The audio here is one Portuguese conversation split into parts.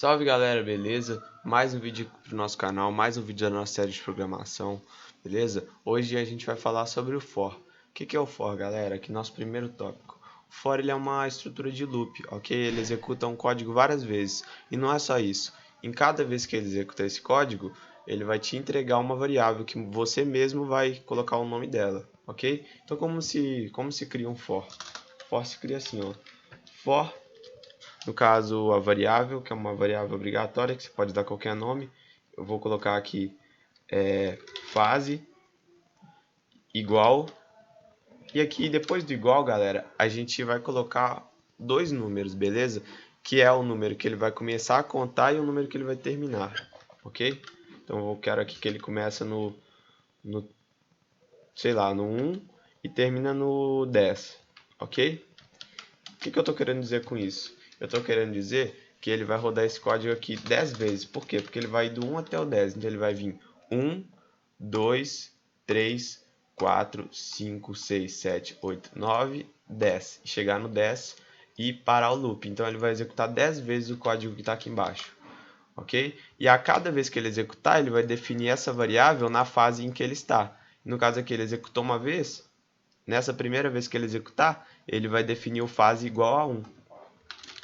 Salve galera, beleza? Mais um vídeo pro nosso canal, mais um vídeo da nossa série de programação, beleza? Hoje a gente vai falar sobre o for. O que é o for, galera? Aqui nosso primeiro tópico. O for ele é uma estrutura de loop, ok? Ele executa um código várias vezes. E não é só isso. Em cada vez que ele executar esse código, ele vai te entregar uma variável que você mesmo vai colocar o nome dela, ok? Então como se cria um for? For se cria assim, ó. For, no caso, a variável, que é uma variável obrigatória, que você pode dar qualquer nome. Eu vou colocar aqui fase igual. E aqui, depois do igual, galera, a gente vai colocar dois números, beleza? Que é o número que ele vai começar a contar e o número que ele vai terminar, ok? Então eu quero aqui que ele começa no sei lá, no 1 e termina no 10, ok? O que eu estou querendo dizer com isso? Eu estou querendo dizer que ele vai rodar esse código aqui 10 vezes. Por quê? Porque ele vai do 1 até o 10. Então ele vai vir 1, 2, 3, 4, 5, 6, 7, 8, 9, 10. E chegar no 10 e parar o loop. Então ele vai executar 10 vezes o código que está aqui embaixo. Ok? E a cada vez que ele executar, ele vai definir essa variável na fase em que ele está. No caso aqui, ele executou uma vez. Nessa primeira vez que ele executar, ele vai definir o fase igual a 1.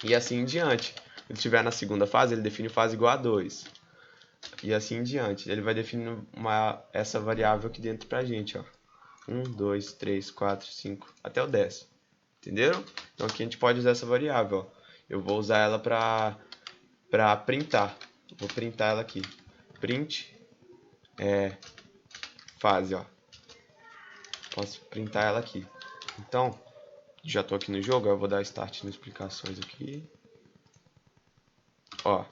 E assim em diante. Se ele estiver na segunda fase, ele define fase igual a 2. E assim em diante. Ele vai definir essa variável aqui dentro pra gente, ó. 1, 2, 3, 4, 5, até o 10. Entenderam? Então aqui a gente pode usar essa variável, ó. Eu vou usar ela pra printar. Vou printar ela aqui. Print fase, ó. Posso printar ela aqui. Então, já estou aqui no jogo, eu vou dar start nas explicações aqui. Ó,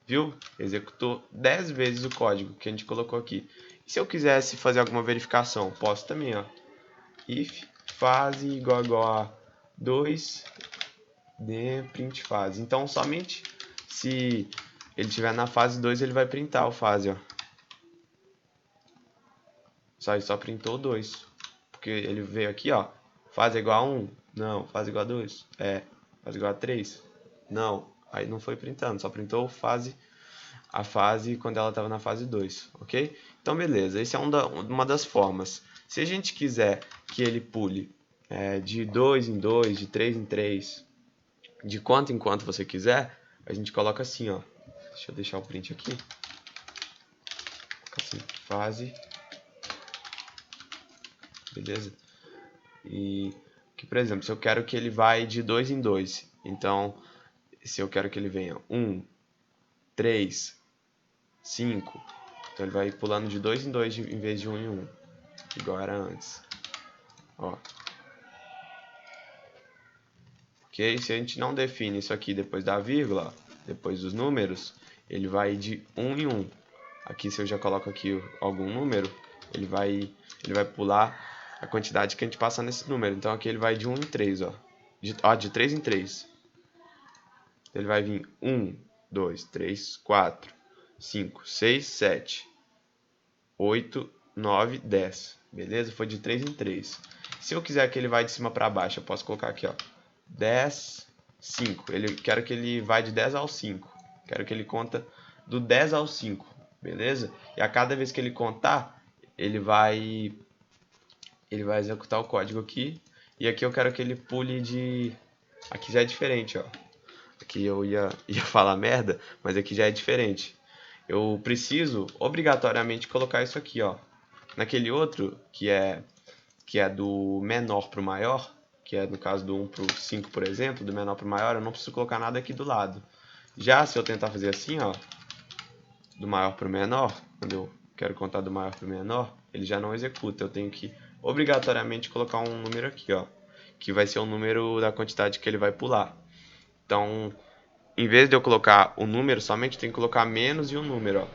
viu? Executou 10 vezes o código que a gente colocou aqui. E se eu quisesse fazer alguma verificação, posso também, ó. If fase igual a 2 de print fase. Então, somente se ele estiver na fase 2, ele vai printar o fase, ó. Só printou 2. Porque ele veio aqui, ó. Fase igual a 1? Não. Fase igual a 2? É. Fase igual a 3? Não. Aí não foi printando, só printou a fase quando ela estava na fase 2, ok? Então beleza, essa é uma das formas. Se a gente quiser que ele pule de 2 em 2, de 3 em 3, de quanto em quanto você quiser, a gente coloca assim, ó. Deixa eu deixar o print aqui. Assim, fase. Beleza? E que, por exemplo, se eu quero que ele vai de 2 em 2, então se eu quero que ele venha 1, 3, 5, então ele vai pulando de 2 em 2 em vez de 1 em 1, igual era antes. Ó. Ok? Se a gente não define isso aqui depois da vírgula, depois dos números, ele vai de 1 em 1. Aqui, se eu já coloco aqui algum número, ele vai pular a quantidade que a gente passar nesse número. Então aqui ele vai de 1 em 3, ó. De 3 em 3. Ele vai vir 1, 2, 3, 4, 5, 6, 7, 8, 9, 10. Beleza? Foi de 3 em 3. Se eu quiser que ele vá de cima para baixo, eu posso colocar aqui, ó. 10, 5. Quero que ele vá de 10 ao 5. Quero que ele conta do 10 ao 5. Beleza? E a cada vez que ele contar, ele vai executar o código aqui. E aqui eu quero que ele pule de... Aqui já é diferente, ó. Aqui eu ia falar merda, mas aqui já é diferente. Eu preciso obrigatoriamente colocar isso aqui, ó. Naquele outro, que é do menor para o maior, que é no caso do 1 para o 5, por exemplo, do menor para o maior, eu não preciso colocar nada aqui do lado. Já se eu tentar fazer assim, ó, do maior para o menor, quando eu quero contar do maior para o menor, ele já não executa. Eu tenho que obrigatoriamente colocar um número aqui, ó, que vai ser o número da quantidade que ele vai pular. Então, em vez de eu colocar o número, somente tem que colocar menos e um número, ó.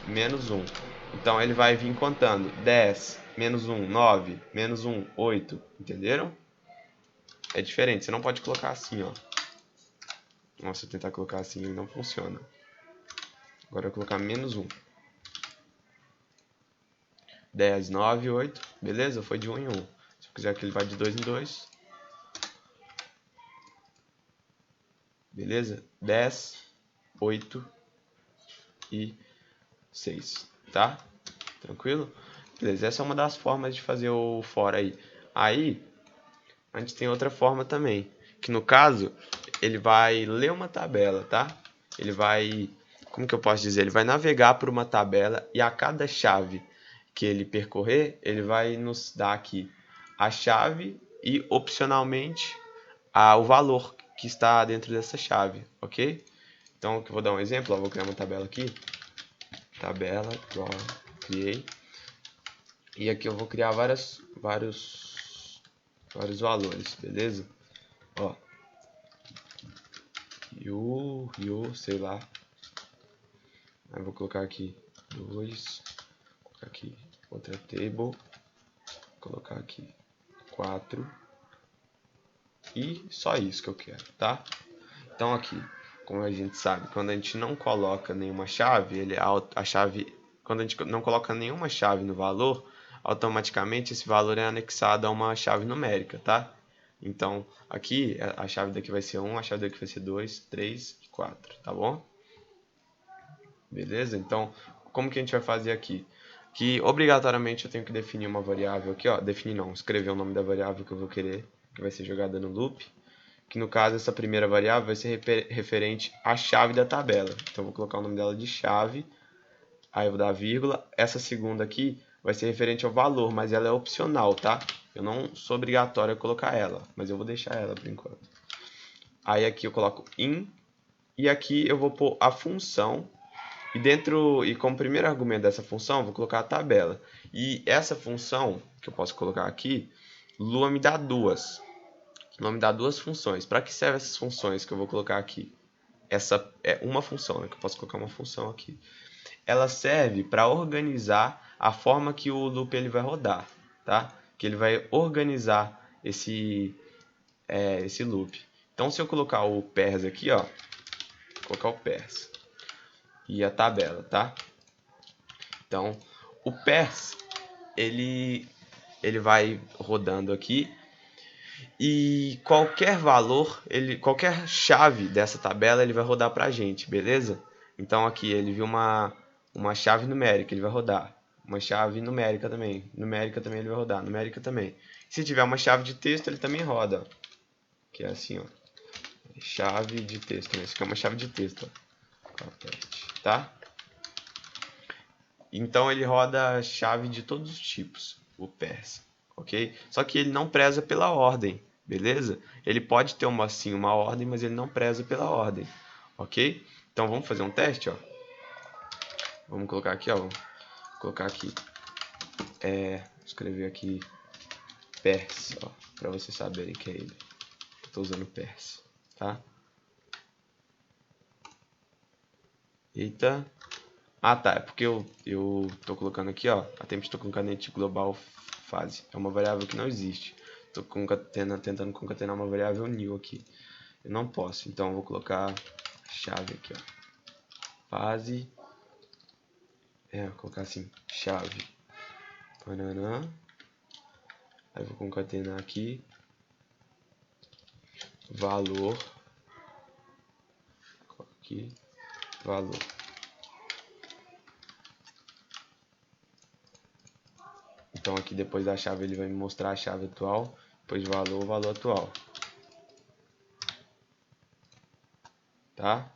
Menos 1. Então ele vai vir contando 10, menos 1, 9, menos 1, 8. Entenderam? É diferente, você não pode colocar assim, ó. Nossa, se eu tentar colocar assim, ele não funciona. Agora eu vou colocar menos 1. 10, 9, 8. Beleza? Foi de 1 em 1. Se eu quiser que ele vá de 2 em 2. Beleza? 10. 8 e 6, tá? Tranquilo? Beleza, essa é uma das formas de fazer o for aí. Aí, a gente tem outra forma também, que no caso, ele vai ler uma tabela, tá? Ele vai, como que eu posso dizer? Ele vai navegar por uma tabela e a cada chave que ele percorrer, ele vai nos dar aqui a chave e, opcionalmente, o valor que está dentro dessa chave, ok? Então, eu vou dar um exemplo, ó, vou criar uma tabela aqui. Tabela, criei. E aqui eu vou criar vários valores, beleza? Ó, sei lá. Aí eu vou colocar aqui 2, colocar aqui outra table, colocar aqui 4 e só isso que eu quero, tá? Então aqui, como a gente sabe, quando a gente não coloca nenhuma chave, quando a gente não coloca nenhuma chave no valor, automaticamente esse valor é anexado a uma chave numérica, tá? Então, aqui a chave daqui vai ser 1, a chave daqui vai ser 2, 3 e 4, tá bom? Beleza? Então, como que a gente vai fazer aqui? Que obrigatoriamente eu tenho que definir uma variável aqui, ó, definir não, escrever o nome da variável que eu vou querer, que vai ser jogada no loop, que no caso essa primeira variável vai ser referente à chave da tabela. Então eu vou colocar o nome dela de chave, aí eu vou dar vírgula. Essa segunda aqui vai ser referente ao valor, mas ela é opcional, tá? Eu não sou obrigatório a colocar ela, mas eu vou deixar ela por enquanto. Aí aqui eu coloco in, e aqui eu vou pôr a função, e como primeiro argumento dessa função, eu vou colocar a tabela. E essa função, que eu posso colocar aqui, Lua me dá duas. Lua me dá duas funções. Para que servem essas funções que eu vou colocar aqui? Essa é uma função, né? Que eu posso colocar uma função aqui. Ela serve para organizar a forma que o loop ele vai rodar, tá? Que ele vai organizar esse loop. Então, se eu colocar o pairs aqui, ó, vou colocar o pairs e a tabela, tá? Então, o pairs ele vai rodando aqui e qualquer valor, qualquer chave dessa tabela ele vai rodar pra gente, beleza? Então aqui ele viu uma chave numérica, ele vai rodar. Uma chave numérica também ele vai rodar, numérica também. Se tiver uma chave de texto, ele também roda, ó. Que é assim, ó. Chave de texto, né? Isso aqui é uma chave de texto, ó. Tá? Então ele roda chave de todos os tipos, o pairs, ok? Só que ele não preza pela ordem, beleza? Ele pode ter uma ordem, mas ele não preza pela ordem, ok? Então vamos fazer um teste, ó. Vamos colocar aqui, ó. Vamos colocar aqui, escrever aqui pairs, ó, para vocês saberem que é ele. Estou usando pairs, tá? Eita. Ah, tá. É porque eu tô colocando aqui, ó. A temp estou colocando int global fase. É uma variável que não existe. Estou tentando concatenar uma variável new aqui. Eu não posso. Então eu vou colocar chave aqui, ó. Fase. Vou colocar assim, chave. Banana. Aí eu vou concatenar aqui. Valor. Aqui. Valor. Então aqui depois da chave ele vai me mostrar a chave atual, depois valor, o valor atual. Tá?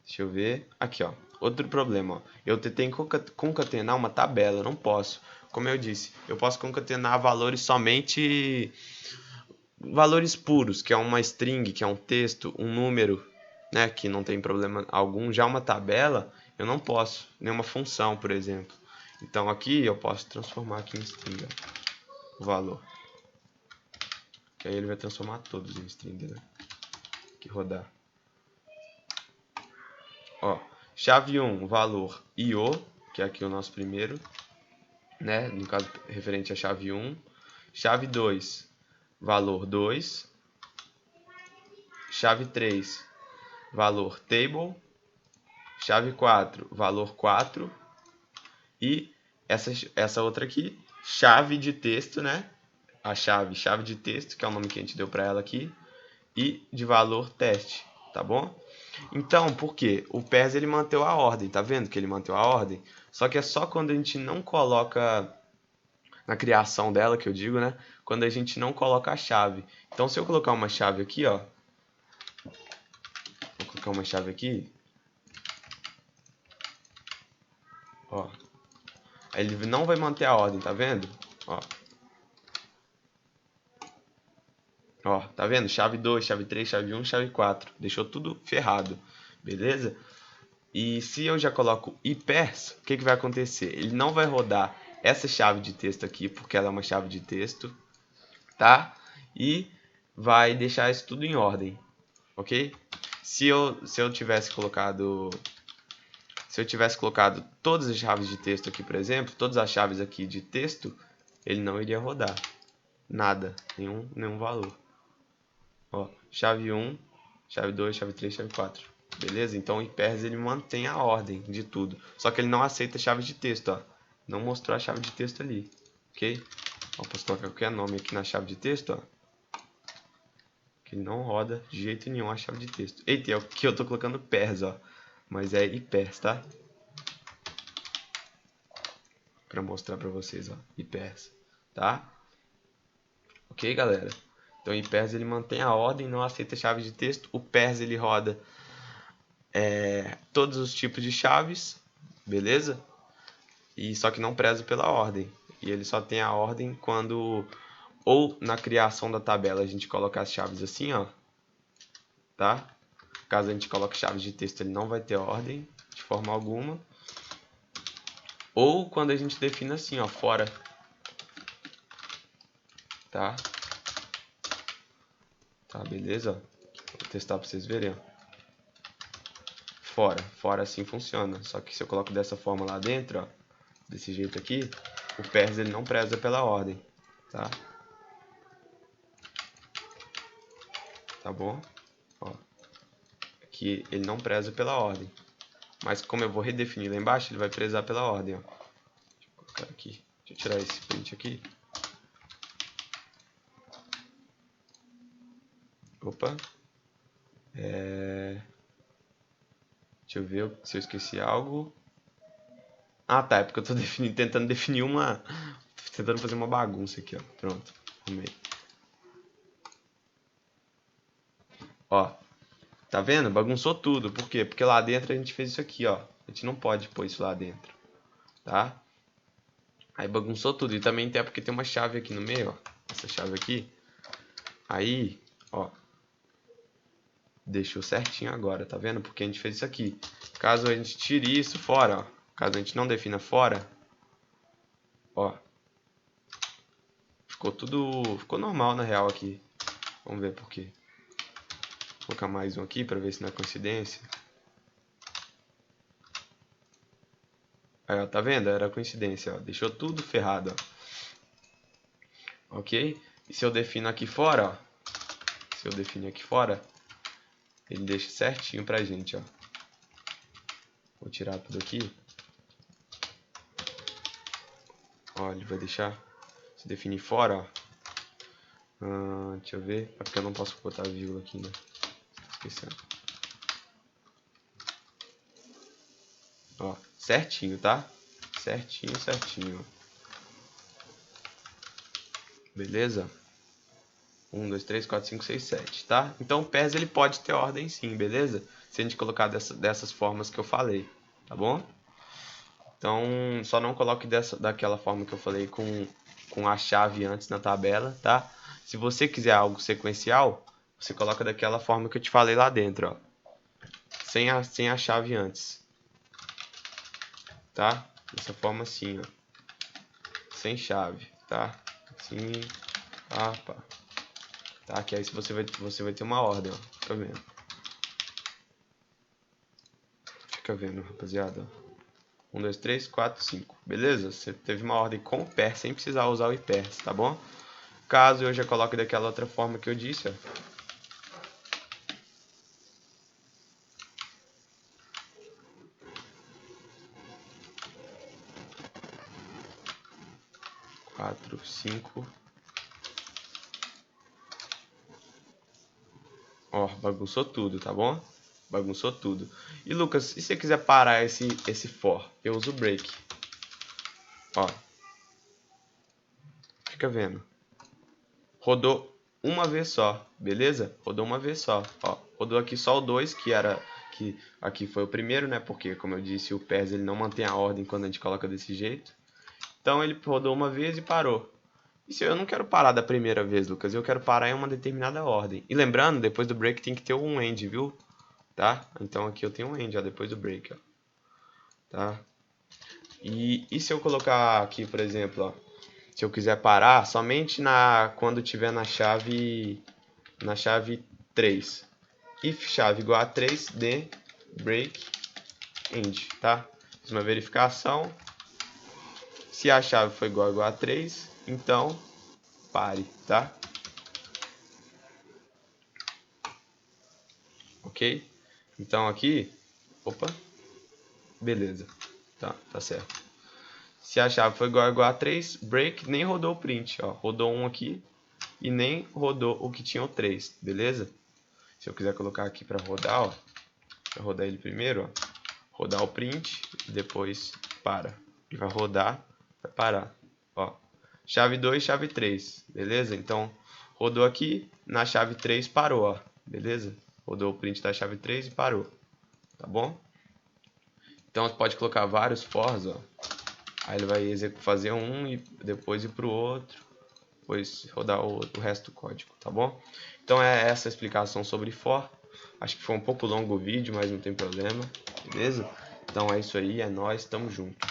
Deixa eu ver. Aqui, ó. Outro problema, ó. Eu tentei concatenar uma tabela, eu não posso. Como eu disse, eu posso concatenar valores somente valores puros, que é uma string, que é um texto, um número, né, que não tem problema algum. Já uma tabela, eu não posso, nenhuma função, por exemplo. Então aqui eu posso transformar aqui em string, ó, o valor. Que aí ele vai transformar todos em string, né? Que rodar. Ó, chave 1, valor IO, que é aqui o nosso primeiro, né? No caso referente à chave 1. Chave 2, valor 2. Chave 3, valor table. Chave 4, valor 4. E essa outra aqui, chave de texto, né? A chave de texto, que é o nome que a gente deu para ela aqui, e de valor teste, tá bom? Então, por quê? O pairs ele manteve a ordem, tá vendo que ele manteve a ordem? Só que é só quando a gente não coloca na criação dela, que eu digo, né? Quando a gente não coloca a chave. Então, se eu colocar uma chave aqui, ó. Vou colocar uma chave aqui. Ó. Aí ele não vai manter a ordem, tá vendo? Ó. Ó, tá vendo? Chave 2, chave 3, chave 1, chave 4. Deixou tudo ferrado, beleza? E se eu já coloco ipairs, o que vai acontecer? Ele não vai rodar essa chave de texto aqui, porque ela é uma chave de texto, tá? E vai deixar isso tudo em ordem, ok? Se eu tivesse colocado todas as chaves de texto aqui, por exemplo, todas as chaves aqui de texto, ele não iria rodar nada, nenhum valor. Ó, chave 1, chave 2, chave 3, chave 4. Beleza? Então o ipairs ele mantém a ordem de tudo. Só que ele não aceita chave de texto, ó. Não mostrou a chave de texto ali, ok? Ó, posso colocar qualquer nome aqui na chave de texto, ó. Que ele não roda de jeito nenhum a chave de texto. Eita, aqui eu tô colocando pairs, ó. Mas é ipairs, tá? Pra mostrar pra vocês, ó. Ipairs, tá? Ok, galera? Então o ipairs ele mantém a ordem, não aceita chave de texto. O pairs ele roda todos os tipos de chaves, beleza? E só que não preza pela ordem. E ele só tem a ordem quando ou na criação da tabela a gente coloca as chaves assim, ó, tá? Caso a gente coloque chaves de texto, ele não vai ter ordem de forma alguma. Ou quando a gente define assim, ó, fora, tá? Tá, beleza? Vou testar para vocês verem, ó. Fora assim funciona. Só que se eu coloco dessa forma lá dentro, ó, desse jeito aqui, o pairs ele não preza pela ordem, tá? Tá bom? Ó, aqui ele não preza pela ordem. Mas como eu vou redefinir lá embaixo, ele vai prezar pela ordem, ó. Deixa eu colocar aqui. Deixa eu tirar esse print aqui. Opa. Deixa eu ver se eu esqueci algo. Ah, tá. É porque eu tô tentando definir uma... Tentando fazer uma bagunça aqui, ó. Pronto. Arrumei. Ó. Tá vendo? Bagunçou tudo. Por quê? Porque lá dentro a gente fez isso aqui, ó. A gente não pode pôr isso lá dentro. Tá? Aí bagunçou tudo. E também tem porque tem uma chave aqui no meio, ó. Essa chave aqui. Aí, ó. Deixou certinho agora, tá vendo? Porque a gente fez isso aqui. Caso a gente tire isso fora, ó. Caso a gente não defina fora, ó. Ficou normal na real aqui. Vamos ver por quê. Vou colocar mais um aqui para ver se não é coincidência. Aí, ó, tá vendo? Era coincidência, ó. Deixou tudo ferrado, ó. Ok? E se eu defino aqui fora, ó. Se eu definir aqui fora, ele deixa certinho pra gente, ó. Vou tirar tudo aqui. Ó, ele vai deixar. Se definir fora, ó. Deixa eu ver. É porque eu não posso botar vírgula aqui, né? Esquecendo. Ó, certinho, tá? Certinho, certinho. Beleza? 1, 2, 3, 4, 5, 6, 7, tá? Então o pairs ele pode ter ordem sim, beleza? Se a gente colocar dessas formas que eu falei, tá bom? Então só não coloque daquela forma que eu falei com a chave antes na tabela, tá? Se você quiser algo sequencial, você coloca daquela forma que eu te falei lá dentro, ó. Sem a chave antes, tá? Dessa forma assim, ó. Sem chave, tá? Assim, pá. Tá? Que aí você vai ter uma ordem, ó. Fica vendo. Fica vendo, rapaziada. 1, 2, 3, 4, 5. Beleza? Você teve uma ordem com o pairs sem precisar usar o ipairs, tá bom? Caso eu já coloque daquela outra forma que eu disse, ó. Quatro, 5. Ó, bagunçou tudo, tá bom? bagunçou tudo. E Lucas, e se você quiser parar esse for? Eu uso o break. Ó. Fica vendo. Rodou uma vez só, beleza? Rodou uma vez só, ó. Rodou aqui só o 2, que aqui foi o primeiro, né? Porque, como eu disse, o PERS ele não mantém a ordem quando a gente coloca desse jeito. Então ele rodou uma vez e parou. E se eu não quero parar da primeira vez, Lucas, eu quero parar em uma determinada ordem. E lembrando, depois do break tem que ter um end, viu? Tá? Então aqui eu tenho um end, ó, depois do break, ó. Tá? E se eu colocar aqui, por exemplo, ó, se eu quiser parar somente quando tiver na chave 3. If chave igual a 3, then break end, tá? Fiz uma verificação. Se a chave for igual a 3, então pare, tá? Ok? Então aqui, opa, beleza, tá certo. Se a chave for igual a 3, break, nem rodou o print, ó, rodou um aqui e nem rodou o que tinha o 3, beleza? Se eu quiser colocar aqui para rodar, ó, para rodar ele primeiro, ó, rodar o print, depois para. Ele vai rodar, vai parar, ó. Chave 2, chave 3, beleza? Então, rodou aqui, na chave 3 parou, ó, beleza? Rodou o print da chave 3 e parou, tá bom? Então, você pode colocar vários fors, ó. Aí ele vai fazer um e depois ir para o outro, depois rodar o resto do código, tá bom? Então, é essa a explicação sobre for. Acho que foi um pouco longo o vídeo, mas não tem problema, beleza? Então é isso aí, é nóis, tamo junto.